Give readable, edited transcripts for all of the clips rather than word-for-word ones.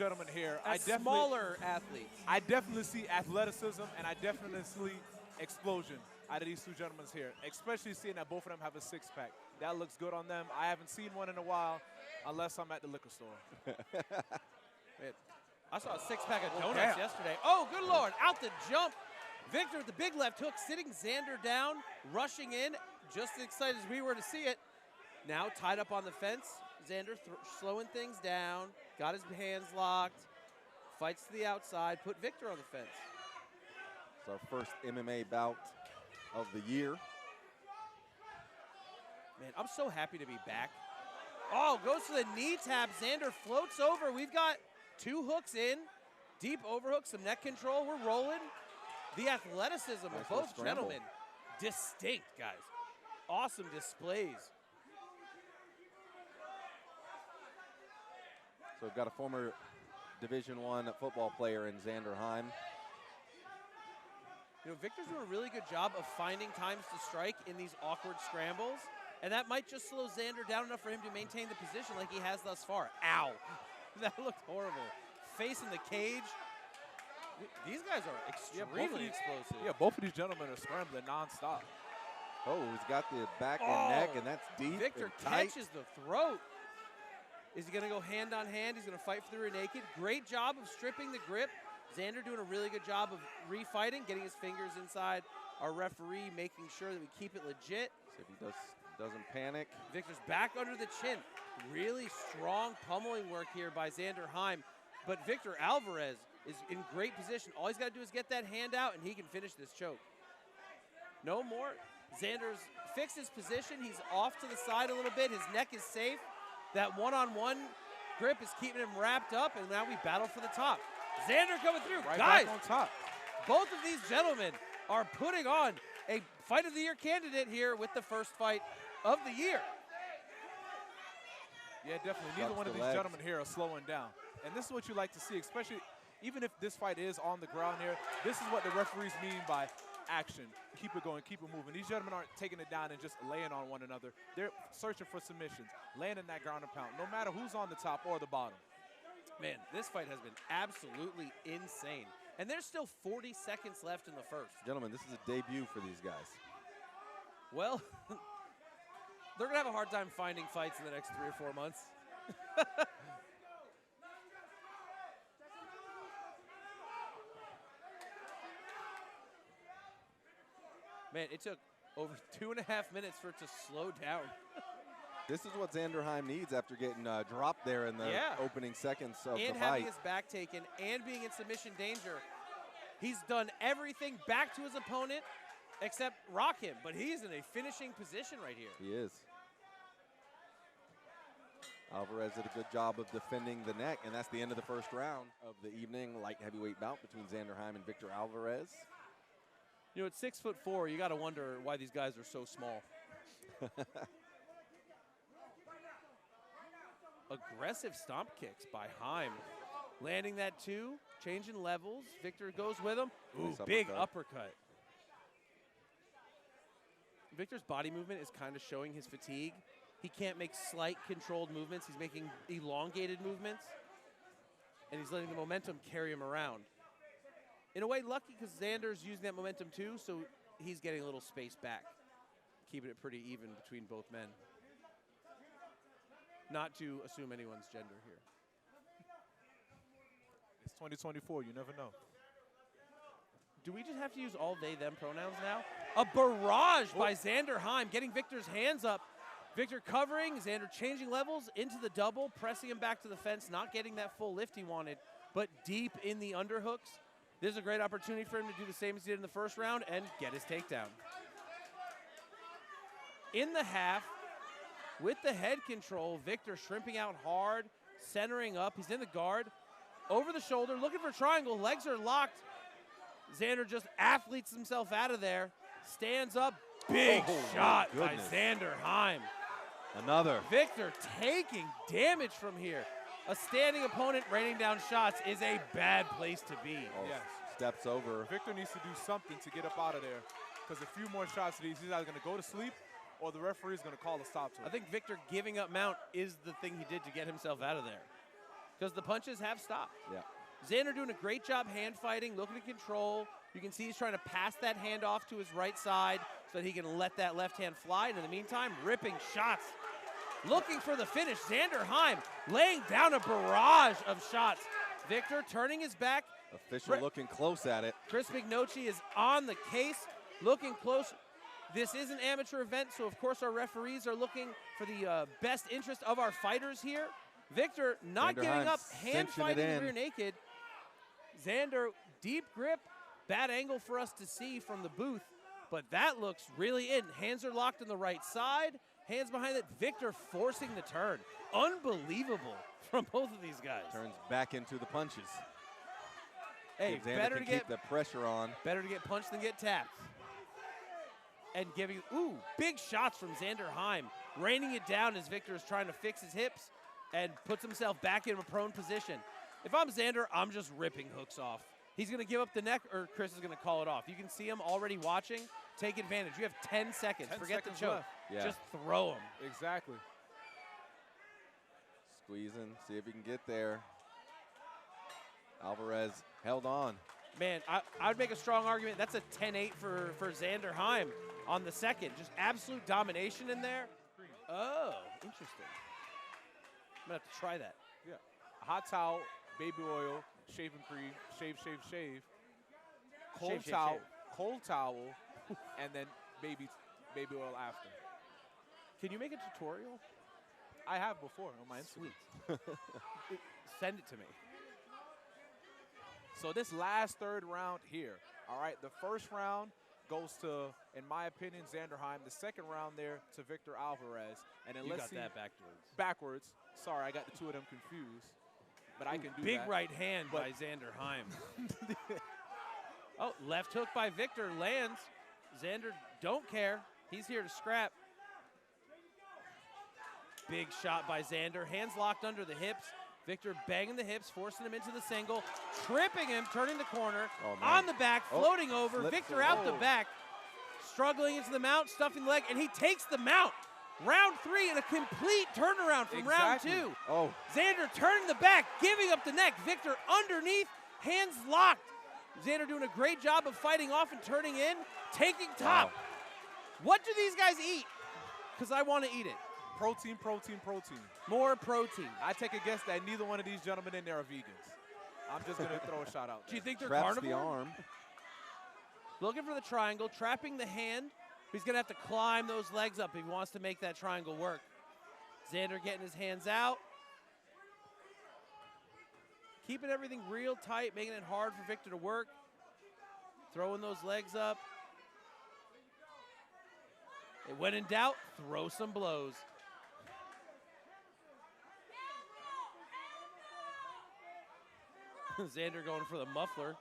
gentlemen here. Smaller athletes. I definitely see athleticism, and I definitely see explosion out of these two gentlemen here, especially seeing that both of them have a six-pack. That looks good on them. I haven't seen one in a while, unless I'm at the liquor store. I saw a six-pack of donuts yesterday. Oh, good Lord, out the jump. Victor with the big left hook, sitting Zander down, rushing in, just as excited as we were to see it. Now tied up on the fence. Zander slowing things down, got his hands locked, fights to the outside, put Victor on the fence. It's our first MMA bout of the year. Man, I'm so happy to be back. Oh, goes to the knee tap. Zander floats over. We've got 2 hooks in, deep overhook, some neck control. We're rolling. The athleticism of both gentlemen, distinct, guys. Awesome displays. So we've got a former Division I football player in Zander Heim. You know, Victor's doing a really good job of finding times to strike in these awkward scrambles, and that might just slow Zander down enough for him to maintain the position like he has thus far. Ow. That looked horrible. Face in the cage. These guys are extremely explosive. Yeah, both of these gentlemen are scrambling nonstop. Oh, he's got the back and neck, and that's deep. Victor catches the throat. Is he going to go hand on hand? He's going to fight for the rear naked. Great job of stripping the grip. Zander doing a really good job of refighting, getting his fingers inside our referee, making sure that we keep it legit. So if he doesn't panic. Victor's back under the chin. Really strong pummeling work here by Zander Heim. But Victor Alvarez is in great position. All he's got to do is get that hand out, and he can finish this choke. No more. Zander's fixed his position. He's off to the side a little bit. His neck is safe. That one-on-one grip is keeping him wrapped up, and now we battle for the top. Zander coming through. Right Guys, back on top. Both of these gentlemen are putting on a Fight of the Year candidate here with the first fight of the year. Yeah, definitely. Neither one of these gentlemen here are slowing down. And this is what you like to see, especially even if this fight is on the ground here. This is what the referees mean by action. Keep it going, keep it moving. These gentlemen aren't taking it down and just laying on one another. They're searching for submissions, landing that ground and pound, no matter who's on the top or the bottom. Man, this fight has been absolutely insane. And there's still 40 seconds left in the first. Gentlemen, this is a debut for these guys. Well, they're going to have a hard time finding fights in the next 3 or 4 months. Man, it took over 2.5 minutes for it to slow down. This is what Zander Heim needs after getting dropped there in the opening seconds of the fight. And having his back taken and being in submission danger. He's done everything back to his opponent except rock him, but he's in a finishing position right here. He is. Alvarez did a good job of defending the neck, and that's the end of the first round of the evening light heavyweight bout between Zander Heim and Victor Alvarez. You know, at 6'4", you got to wonder why these guys are so small. Aggressive stomp kicks by Heim. Landing that 2, changing levels. Victor goes with him. Ooh, nice big uppercut. Victor's body movement is kind of showing his fatigue. He can't make slight controlled movements. He's making elongated movements. And he's letting the momentum carry him around. In a way, lucky because Zander's using that momentum too, so he's getting a little space back. Keeping it pretty even between both men. Not to assume anyone's gender here. It's 2024, you never know. Do we just have to use all they, them pronouns now? A barrage by Zander Heim, getting Victor's hands up. Victor covering, Zander changing levels into the double, pressing him back to the fence, not getting that full lift he wanted, but deep in the underhooks. This is a great opportunity for him to do the same as he did in the first round and get his takedown. In the half, with the head control, Victor shrimping out hard, centering up. He's in the guard. Over the shoulder, looking for triangle. Legs are locked. Zander just athletes himself out of there. Stands up. Big shot by Zander Heim. Another. Victor taking damage from here. A standing opponent raining down shots is a bad place to be. Yes. Steps over. Victor needs to do something to get up out of there, because a few more shots of these, he's either going to go to sleep or the referee is going to call a stop to him. I think Victor giving up mount is the thing he did to get himself out of there. because the punches have stopped. Yeah. Zander doing a great job hand fighting, looking to control. You can see he's trying to pass that hand off to his right side so that he can let that left hand fly. And in the meantime, ripping shots. Looking for the finish. Zander Heim laying down a barrage of shots. Victor turning his back. Official looking close at it. Chris McNochy is on the case, looking close. This is an amateur event, so of course our referees are looking for the best interest of our fighters here. Victor not Zander giving Heim up, hand fighting it in. rear naked. Zander, deep grip, bad angle for us to see from the booth, but that looks really in. Hands are locked on the right side, hands behind it. Victor forcing the turn. Unbelievable from both of these guys. Turns back into the punches. Hey, Zander better can to get keep the pressure on. Better to get punched than get tapped. And giving, big shots from Zander Heim, raining it down as Victor is trying to fix his hips and puts himself back in a prone position. If I'm Zander, I'm just ripping hooks off. He's going to give up the neck, or Chris is going to call it off. You can see him already watching. Take advantage. You have 10 seconds. 10 Forget seconds the choke. left. Yeah. Just throw him. Exactly. Squeezing, see if he can get there. Alvarez held on. Man, I would make a strong argument. That's a 10-8 for Zander Heim on the second. Just absolute domination in there. Oh, interesting. I'm going to have to try that. Yeah. Hot towel, baby oil, shaving cream, shave. Cold Shave, shave, towel, shave. cold towel, and then baby oil after. Can you make a tutorial? I have before on my Instagram. Sweet. Send it to me. So this last third round here, all right, the first round goes to, in my opinion, Zander Heim. The second round there to Victor Alvarez. And then let's see. That backwards. Backwards. Sorry, I got the two of them confused. But I can do big that. right hand by Zander Heim. Oh, left hook by Victor lands. Zander don't care. He's here to scrap. Big shot by Zander. Hands locked under the hips. Victor banging the hips, forcing him into the single, tripping him, turning the corner, on the back, floating over. Victor out the back, struggling into the mount, stuffing the leg, and he takes the mount. Round 3 and a complete turnaround from round 2. Zander turning the back, giving up the neck. Victor underneath, hands locked. Zander doing a great job of fighting off and turning in, taking top. What do these guys eat? Because I want to eat it. Protein. More protein. I take a guess that neither one of these gentlemen in there are vegans. I'm just going to throw a shot out there. Do you think they're Traps carnivore? the arm. Looking for the triangle, trapping the hand. He's going to have to climb those legs up if he wants to make that triangle work. Zander getting his hands out. Keeping everything real tight, making it hard for Victor to work. Throwing those legs up. And when in doubt, throw some blows. Zander going for the muffler.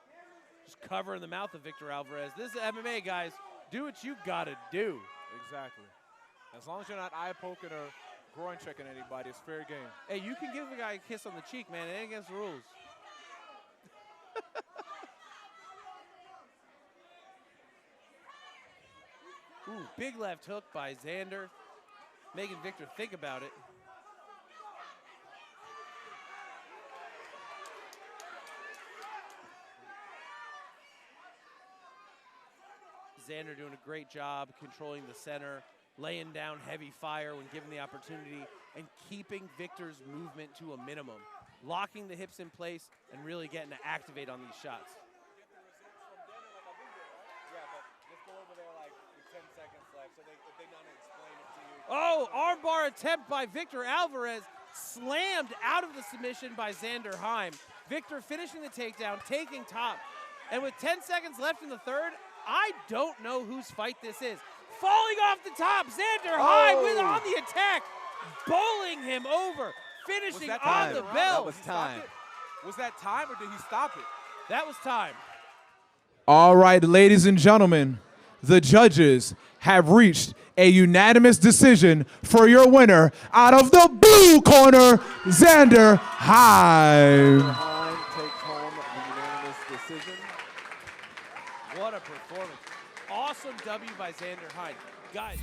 Just covering the mouth of Victor Alvarez. This is MMA, guys. Do what you gotta do. Exactly. As long as you're not eye poking or groin checking anybody, it's fair game. Hey, you can give a guy a kiss on the cheek, man. It ain't against the rules. Ooh, big left hook by Zander, making Victor think about it. Zander doing a great job controlling the center, laying down heavy fire when given the opportunity, and keeping Victor's movement to a minimum, locking the hips in place and really getting to activate on these shots. Oh, armbar attempt by Victor Alvarez, slammed out of the submission by Zander Heim. Victor finishing the takedown, taking top. And with 10 seconds left in the third, I don't know whose fight this is. Falling off the top, Zander Heim with on the attack, bowling him over, finishing on the bell. That was time. Was that time or did he stop it? That was time. All right, ladies and gentlemen, the judges have reached a unanimous decision for your winner out of the blue corner, Zander Heim. Heim takes home the unanimous decision. What a performance. Awesome W by Zander Heim. Guys.